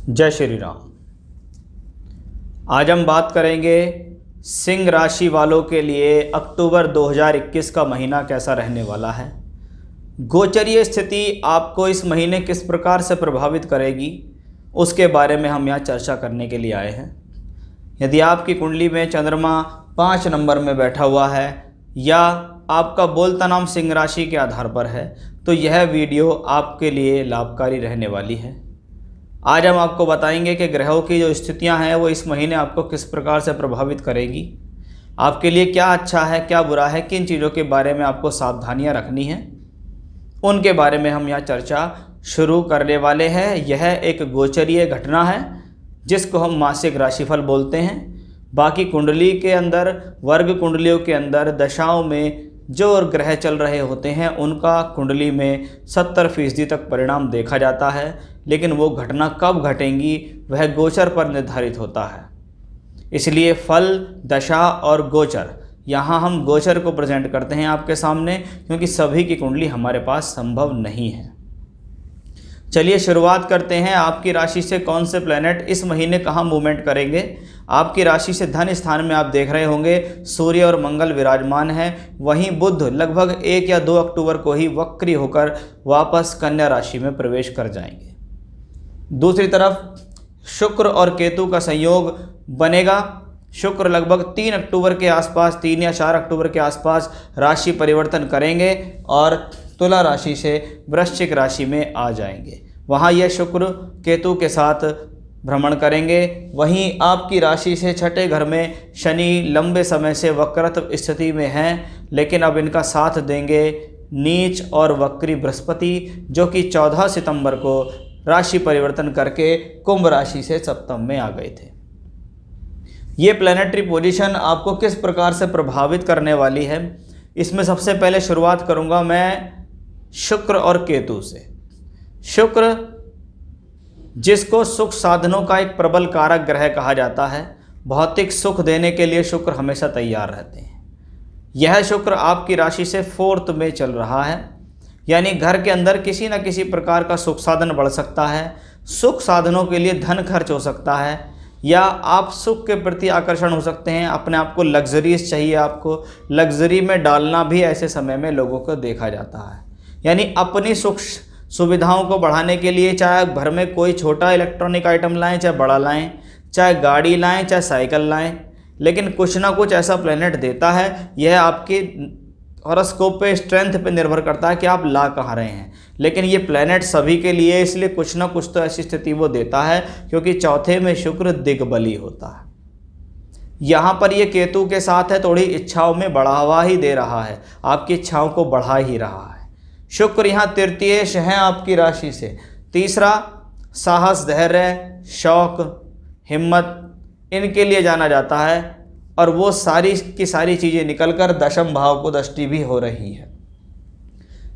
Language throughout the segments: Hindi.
जय श्री राम। आज हम बात करेंगे सिंह राशि वालों के लिए अक्टूबर 2021 का महीना कैसा रहने वाला है। गोचरीय स्थिति आपको इस महीने किस प्रकार से प्रभावित करेगी, उसके बारे में हम यहाँ चर्चा करने के लिए आए हैं। यदि आपकी कुंडली में चंद्रमा 5 नंबर में बैठा हुआ है या आपका बोलता नाम सिंह राशि के आधार पर है, तो यह वीडियो आपके लिए लाभकारी रहने वाली है। आज हम आपको बताएंगे कि ग्रहों की जो स्थितियां हैं वो इस महीने आपको किस प्रकार से प्रभावित करेगी, आपके लिए क्या अच्छा है क्या बुरा है, किन चीज़ों के बारे में आपको सावधानियां रखनी हैं, उनके बारे में हम यहाँ चर्चा शुरू करने वाले हैं। यह एक गोचरीय घटना है जिसको हम मासिक राशिफल बोलते हैं। बाकी कुंडली के अंदर, वर्ग कुंडलियों के अंदर दशाओं में जो ग्रह चल रहे होते हैं उनका कुंडली में 70% तक परिणाम देखा जाता है, लेकिन वो घटना कब घटेंगी वह गोचर पर निर्धारित होता है। इसलिए फल, दशा और गोचर, यहाँ हम गोचर को प्रेजेंट करते हैं आपके सामने, क्योंकि सभी की कुंडली हमारे पास संभव नहीं है। चलिए शुरुआत करते हैं। आपकी राशि से कौन से प्लैनेट इस महीने कहाँ मूवमेंट करेंगे। आपकी राशि से धन स्थान में आप देख रहे होंगे सूर्य और मंगल विराजमान हैं। वहीं बुध लगभग 1 या 2 अक्टूबर को ही वक्री होकर वापस कन्या राशि में प्रवेश कर जाएंगे। दूसरी तरफ शुक्र और केतु का संयोग बनेगा। शुक्र लगभग 3 अक्टूबर के आसपास, 3 या 4 अक्टूबर के आसपास राशि परिवर्तन करेंगे और तुला राशि से वृश्चिक राशि में आ जाएंगे। वहाँ यह शुक्र केतु के साथ भ्रमण करेंगे। वहीं आपकी राशि से छठे घर में शनि लंबे समय से वक्रत्व स्थिति में हैं, लेकिन अब इनका साथ देंगे नीच और वक्री बृहस्पति, जो कि 14 सितंबर को राशि परिवर्तन करके कुंभ राशि से सप्तम में आ गए थे। ये प्लैनेटरी पोजीशन आपको किस प्रकार से प्रभावित करने वाली है, इसमें सबसे पहले शुरुआत करूंगा मैं शुक्र और केतु से। शुक्र, जिसको सुख साधनों का एक प्रबल कारक ग्रह कहा जाता है, भौतिक सुख देने के लिए शुक्र हमेशा तैयार रहते हैं। यह शुक्र आपकी राशि से 4th में चल रहा है, यानी घर के अंदर किसी न किसी प्रकार का सुख साधन बढ़ सकता है। सुख साधनों के लिए धन खर्च हो सकता है, या आप सुख के प्रति आकर्षण हो सकते हैं। अपने आप को लग्जरीज चाहिए, आपको लग्जरी में डालना भी ऐसे समय में लोगों को देखा जाता है। यानी अपनी सुख सुविधाओं को बढ़ाने के लिए चाहे घर में कोई छोटा इलेक्ट्रॉनिक आइटम लाएं, चाहे बड़ा लाएं, चाहे गाड़ी लाएं, चाहे साइकिल लाएं, लेकिन कुछ ना कुछ ऐसा प्लेनेट देता है। यह आपके हॉरोस्कोप पे, स्ट्रेंथ पे निर्भर करता है कि आप ला कहाँ रहे हैं, लेकिन ये प्लेनेट सभी के लिए, इसलिए कुछ ना कुछ तो ऐसी स्थिति वो देता है, क्योंकि चौथे में शुक्र दिग्बली होता है। यहाँ पर ये केतु के साथ है, थोड़ी इच्छाओं में बढ़ावा ही दे रहा है, आपकी इच्छाओं को बढ़ा ही रहा है। शुक्र यहाँ तृतीयेश है आपकी राशि से। तीसरा, साहस, धैर्य, शौक, हिम्मत, इनके लिए जाना जाता है, और वो सारी की सारी चीज़ें निकलकर दशम भाव को दृष्टि भी हो रही है।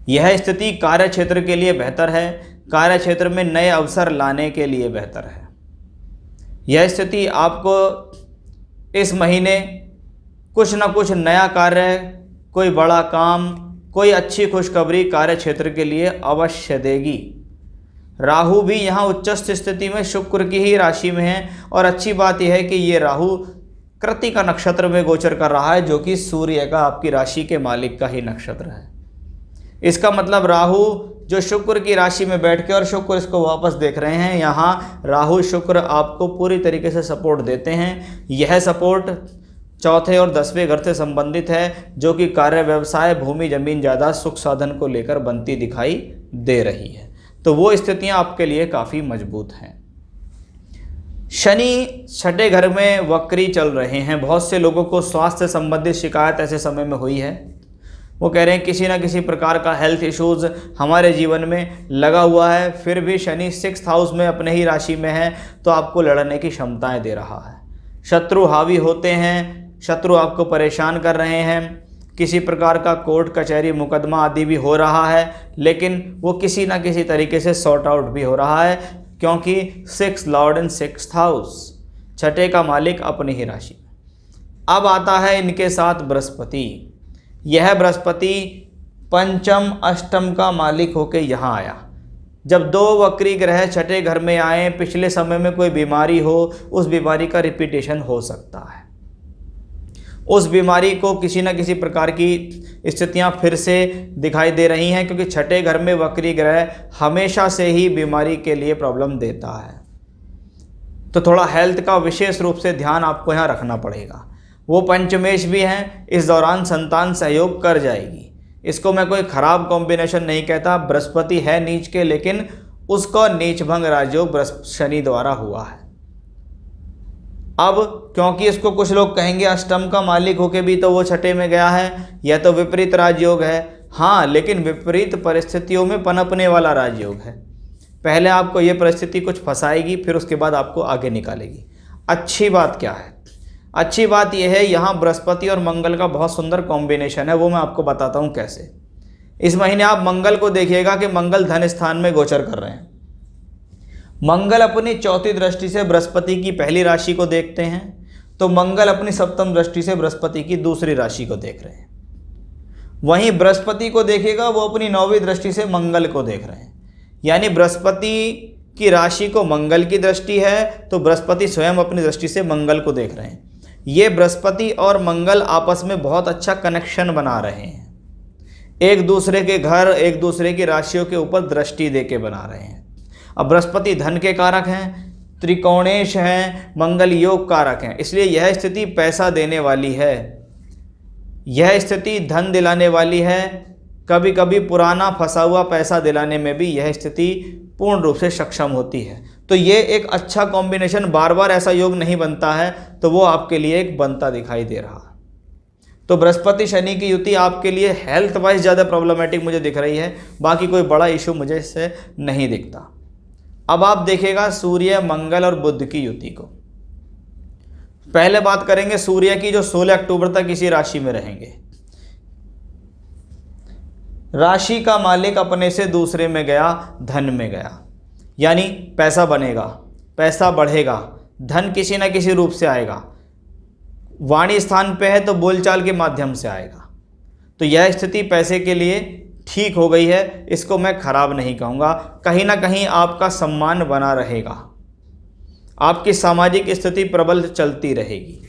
यह स्थिति कार्य क्षेत्र के लिए बेहतर है, कार्य क्षेत्र में नए अवसर लाने के लिए बेहतर है। यह स्थिति आपको इस महीने कुछ न कुछ नया कार्य, कोई बड़ा काम, कोई अच्छी खुशखबरी कार्य क्षेत्र के लिए अवश्य देगी। राहु भी यहाँ उच्चस्थ स्थिति में शुक्र की ही राशि में है, और अच्छी बात यह है कि ये राहु कृत्तिका नक्षत्र में गोचर कर रहा है, जो कि सूर्य का, आपकी राशि के मालिक का ही नक्षत्र है। इसका मतलब राहु जो शुक्र की राशि में बैठ के, और शुक्र इसको वापस देख रहे हैं, यहाँ राहु शुक्र आपको पूरी तरीके से सपोर्ट देते हैं। यह सपोर्ट चौथे और 10वें घर से संबंधित है, जो कि कार्य, व्यवसाय, भूमि, जमीन, जायदाद, सुख साधन को लेकर बनती दिखाई दे रही है। तो वो स्थितियाँ आपके लिए काफ़ी मजबूत हैं। शनि छठे घर में वक्री चल रहे हैं। बहुत से लोगों को स्वास्थ्य संबंधित शिकायत ऐसे समय में हुई है। वो कह रहे हैं किसी ना किसी प्रकार का हेल्थ इश्यूज़ हमारे जीवन में लगा हुआ है, फिर भी शनि 6th हाउस में अपने ही राशि में है, तो आपको लड़ने की क्षमताएं दे रहा है। शत्रु हावी होते हैं, शत्रु आपको परेशान कर रहे हैं, किसी प्रकार का कोर्ट कचहरी मुकदमा आदि भी हो रहा है, लेकिन वो किसी ना किसी तरीके से सॉर्ट आउट भी हो रहा है, क्योंकि 6th लॉर्ड इन 6th हाउस, छठे का मालिक अपनी ही राशि। अब आता है इनके साथ बृहस्पति। यह बृहस्पति पंचम अष्टम का मालिक होकर यहाँ आया। जब दो वक्री ग्रह छठे घर में आए, पिछले समय में कोई बीमारी हो, उस बीमारी का रिपीटेशन हो सकता है। उस बीमारी को किसी न किसी प्रकार की स्थितियां फिर से दिखाई दे रही हैं, क्योंकि छठे घर में वक्री ग्रह हमेशा से ही बीमारी के लिए प्रॉब्लम देता है। तो थोड़ा हेल्थ का विशेष रूप से ध्यान आपको यहाँ रखना पड़ेगा। वो पंचमेश भी हैं, इस दौरान संतान सहयोग कर जाएगी। इसको मैं कोई ख़राब कॉम्बिनेशन नहीं कहता। बृहस्पति है नीच के, लेकिन उसका नीचभंग राजयोग शनि द्वारा हुआ है। अब क्योंकि इसको कुछ लोग कहेंगे अष्टम का मालिक होके भी तो वो छठे में गया है, यह तो विपरीत राजयोग है। हाँ, लेकिन विपरीत परिस्थितियों में पनपने वाला राजयोग है। पहले आपको ये परिस्थिति कुछ फंसाएगी, फिर उसके बाद आपको आगे निकालेगी। अच्छी बात क्या है? अच्छी बात यह है, यहाँ बृहस्पति और मंगल का बहुत सुंदर कॉम्बिनेशन है, वो मैं आपको बताता हूँ कैसे। इस महीने आप मंगल को देखिएगा कि मंगल धन स्थान में गोचर कर रहे हैं। मंगल अपनी चौथी दृष्टि से बृहस्पति की पहली राशि को देखते हैं, तो मंगल अपनी सप्तम दृष्टि से बृहस्पति की दूसरी राशि को देख रहे हैं। वहीं बृहस्पति को देखिएगा, वो अपनी नौवीं दृष्टि से मंगल को देख रहे हैं। यानी बृहस्पति की राशि को मंगल की दृष्टि है, तो बृहस्पति स्वयं अपनी दृष्टि से मंगल को देख रहे हैं। ये बृहस्पति और मंगल आपस में बहुत अच्छा कनेक्शन बना रहे हैं। एक दूसरे के घर, एक दूसरे की राशियों के ऊपर दृष्टि दे के बना रहे हैं। अब बृहस्पति धन के कारक हैं, त्रिकोणेश हैं, मंगल योग कारक हैं, इसलिए यह स्थिति पैसा देने वाली है, यह स्थिति धन दिलाने वाली है। कभी कभी पुराना फंसा हुआ पैसा दिलाने में भी यह स्थिति पूर्ण रूप से सक्षम होती है। तो ये एक अच्छा कॉम्बिनेशन, बार बार ऐसा योग नहीं बनता है, तो वो आपके लिए एक बनता दिखाई दे रहा है। तो बृहस्पति शनि की युति आपके लिए हेल्थ वाइज ज़्यादा प्रॉब्लमेटिक मुझे दिख रही है, बाकी कोई बड़ा इशू मुझे इससे नहीं दिखता। अब आप देखिएगा सूर्य, मंगल और बुध की युति को। पहले बात करेंगे सूर्य की, जो 16 अक्टूबर तक इसी राशि में रहेंगे। राशि का मालिक अपने से दूसरे में गया, धन में गया, यानी पैसा बनेगा, पैसा बढ़ेगा, धन किसी न किसी रूप से आएगा। वाणी स्थान पे है तो बोलचाल के माध्यम से आएगा। तो यह स्थिति पैसे के लिए ठीक हो गई है, इसको मैं खराब नहीं कहूँगा। कहीं ना कहीं आपका सम्मान बना रहेगा, आपकी सामाजिक स्थिति प्रबल चलती रहेगी।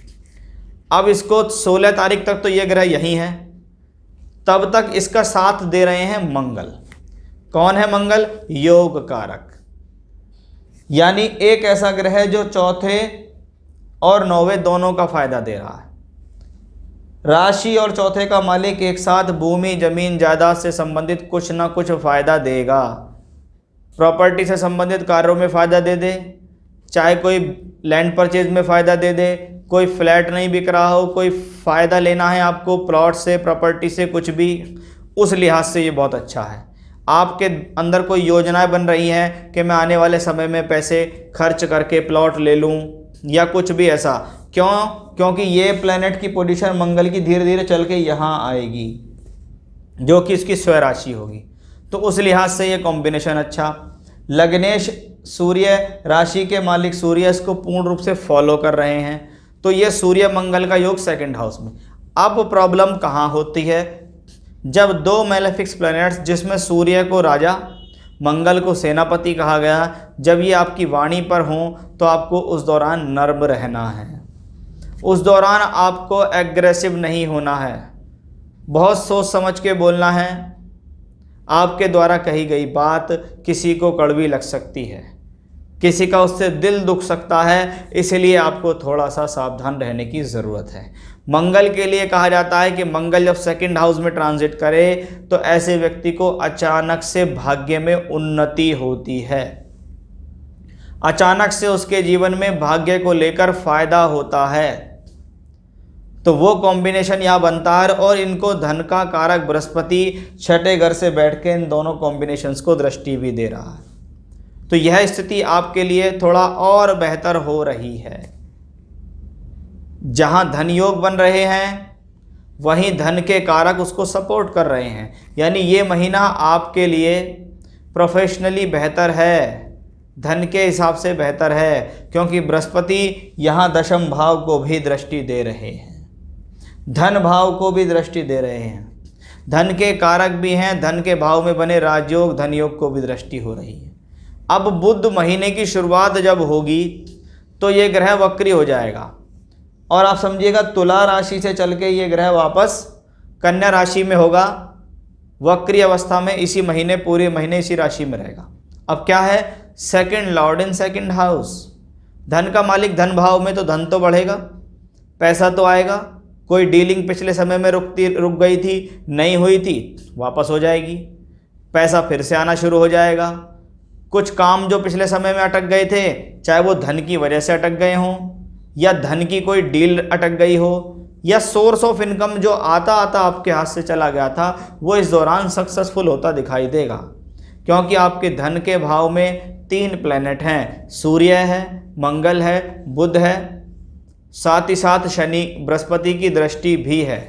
अब इसको 16 तारीख तक तो ये ग्रह यहीं है, तब तक इसका साथ दे रहे हैं मंगल। कौन है मंगल? योग कारक, यानी एक ऐसा ग्रह जो चौथे और नौवें दोनों का फायदा दे रहा है। राशि और चौथे का मालिक एक साथ भूमि, जमीन, जायदाद से संबंधित कुछ ना कुछ फायदा देगा। प्रॉपर्टी से संबंधित कार्यों में फ़ायदा दे दे, चाहे कोई लैंड परचेज में फ़ायदा दे दे, कोई फ्लैट नहीं बिक रहा हो, कोई फ़ायदा लेना है आपको प्लॉट से, प्रॉपर्टी से, कुछ भी, उस लिहाज से ये बहुत अच्छा है। आपके अंदर कोई योजनाएं बन रही हैं कि मैं आने वाले समय में पैसे खर्च करके प्लॉट ले लूं या कुछ भी ऐसा। क्यों? क्योंकि ये प्लैनेट की पोजीशन मंगल की धीरे धीरे चल के यहाँ आएगी, जो कि इसकी स्वराशि होगी। तो उस लिहाज से ये कॉम्बिनेशन अच्छा। लग्नेश सूर्य, राशि के मालिक सूर्य इसको पूर्ण रूप से फॉलो कर रहे हैं, तो ये सूर्य मंगल का योग सेकंड हाउस में। अब प्रॉब्लम कहाँ होती है? जब दो मैलेफिक्स प्लैनेट्स, जिसमें सूर्य को राजा, मंगल को सेनापति कहा गया, जब ये आपकी वाणी पर हों तो आपको उस दौरान नर्म रहना है। उस दौरान आपको एग्रेसिव नहीं होना है, बहुत सोच समझ के बोलना है। आपके द्वारा कही गई बात किसी को कड़वी लग सकती है, किसी का उससे दिल दुख सकता है, इसलिए आपको थोड़ा सा सावधान रहने की ज़रूरत है। मंगल के लिए कहा जाता है कि मंगल जब सेकंड हाउस में ट्रांजिट करे तो ऐसे व्यक्ति को अचानक से भाग्य में उन्नति होती है, अचानक से उसके जीवन में भाग्य को लेकर फायदा होता है। तो वो कॉम्बिनेशन यहाँ बनता है, और इनको धन का कारक बृहस्पति छठे घर से बैठ के इन दोनों कॉम्बिनेशंस को दृष्टि भी दे रहा है। तो यह स्थिति आपके लिए थोड़ा और बेहतर हो रही है। जहां धन योग बन रहे हैं वहीं धन के कारक उसको सपोर्ट कर रहे हैं, यानी ये महीना आपके लिए प्रोफेशनली बेहतर है, धन के हिसाब से बेहतर है, क्योंकि बृहस्पति यहाँ दशम भाव को भी दृष्टि दे रहे हैं, धन भाव को भी दृष्टि दे रहे हैं, धन के कारक भी हैं, धन के भाव में बने राजयोग, धन योग को भी दृष्टि हो रही है। अब बुध महीने की शुरुआत जब होगी तो ये ग्रह वक्री हो जाएगा और आप समझिएगा तुला राशि से चल के ये ग्रह वापस कन्या राशि में होगा, वक्री अवस्था में इसी महीने, पूरे महीने इसी राशि में रहेगा। अब क्या है, second Lord in second house, धन का मालिक धन भाव में, तो धन तो बढ़ेगा, पैसा तो आएगा। कोई डीलिंग पिछले समय में रुक गई थी, नहीं हुई थी, वापस हो जाएगी, पैसा फिर से आना शुरू हो जाएगा। कुछ काम जो पिछले समय में अटक गए थे, चाहे वो धन की वजह से अटक गए हों या धन की कोई डील अटक गई हो या सोर्स ऑफ इनकम जो आता आता आपके हाथ से चला गया था, वो इस दौरान सक्सेसफुल होता दिखाई देगा, क्योंकि आपके धन के भाव में 3 प्लैनेट हैं, सूर्य है, मंगल है, बुध है, साथ ही साथ शनि बृहस्पति की दृष्टि भी है।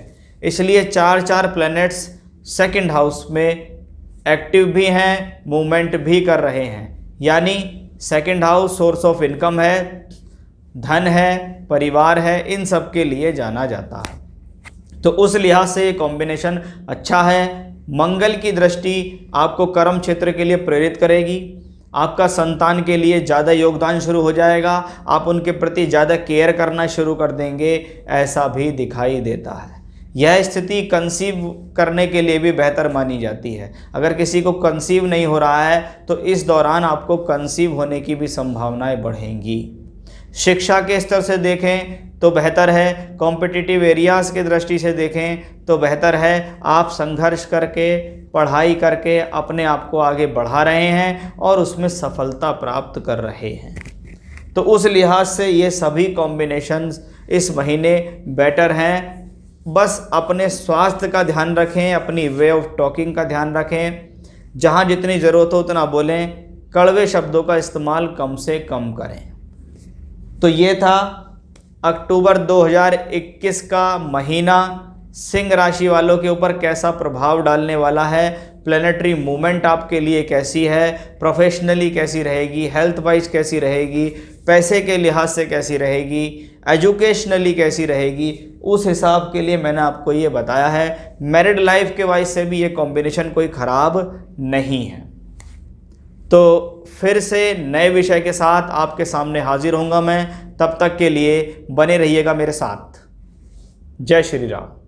इसलिए 4 प्लैनेट्स सेकंड हाउस में एक्टिव भी हैं, मूवमेंट भी कर रहे हैं। यानी second house source of income है, धन है, परिवार है, इन सब के लिए जाना जाता है। तो उस लिहाज से ये कॉम्बिनेशन अच्छा है। मंगल की दृष्टि आपको कर्म क्षेत्र के लिए प्रेरित करेगी, आपका संतान के लिए ज़्यादा योगदान शुरू हो जाएगा, आप उनके प्रति ज़्यादा केयर करना शुरू कर देंगे, ऐसा भी दिखाई देता है। यह स्थिति कंसीव करने के लिए भी बेहतर मानी जाती है। अगर किसी को कंसीव नहीं हो रहा है तो इस दौरान आपको कंसीव होने की भी संभावनाएं बढ़ेंगी। शिक्षा के स्तर से देखें तो बेहतर है, कॉम्पिटिटिव एरियाज़ की दृष्टि से देखें तो बेहतर है। आप संघर्ष करके, पढ़ाई करके अपने आप को आगे बढ़ा रहे हैं और उसमें सफलता प्राप्त कर रहे हैं। तो उस लिहाज से ये सभी कॉम्बिनेशंस इस महीने बेटर हैं। बस अपने स्वास्थ्य का ध्यान रखें, अपनी वे ऑफ टॉकिंग का ध्यान रखें, जहाँ जितनी ज़रूरत हो उतना बोलें, कड़वे शब्दों का इस्तेमाल कम से कम करें। तो ये था अक्टूबर 2021 का महीना सिंह राशि वालों के ऊपर कैसा प्रभाव डालने वाला है, प्लैनेटरी मूवमेंट आपके लिए कैसी है, प्रोफेशनली कैसी रहेगी, हेल्थ वाइज कैसी रहेगी, पैसे के लिहाज से कैसी रहेगी, एजुकेशनली कैसी रहेगी, उस हिसाब के लिए मैंने आपको ये बताया है। मैरिड लाइफ के वाइज से भी ये कॉम्बिनेशन कोई ख़राब नहीं है। तो फिर से नए विषय के साथ आपके सामने हाजिर होऊंगा मैं, तब तक के लिए बने रहिएगा मेरे साथ। जय श्री राम।